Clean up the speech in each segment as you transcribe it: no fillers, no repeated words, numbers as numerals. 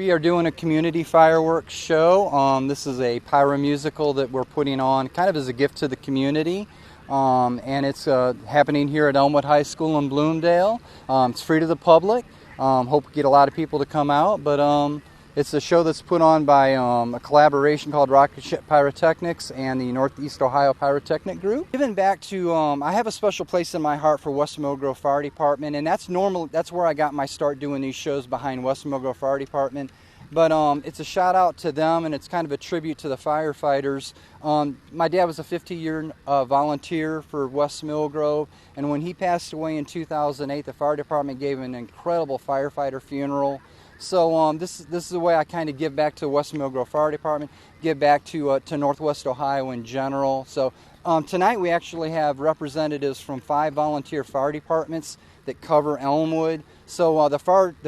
We are doing a community fireworks show. This is a pyro musical that we're putting on kind of as a gift to the community. And it's happening here at Elmwood High School in Bloomdale. It's free to the public. Hope we get a lot of people to come out, but it's a show that's put on by a collaboration called Rocket Ship Pyrotechnics and the Northeast Ohio Pyrotechnic Group. Giving back to, I have a special place in my heart for West Mill Grove Fire Department, and that's where I got my start doing these shows, behind West Mill Grove Fire Department. But it's a shout out to them, and it's kind of a tribute to the firefighters. My dad was a 50-year volunteer for West Mill Grove, and when he passed away in 2008, the fire department gave an incredible firefighter funeral. So this is the way I kind of give back to West Mill Grove Fire Department, give back to Northwest Ohio in general. So tonight we actually have representatives from 5 volunteer fire departments that cover Elmwood. So the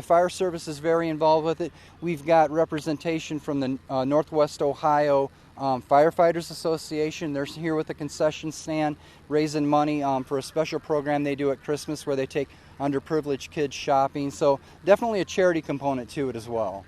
fire service is very involved with it. We've got representation from the Northwest Ohio Firefighters Association. They're here with a concession stand raising money for a special program they do at Christmas where they take underprivileged kids shopping. So definitely a charity component to it as well.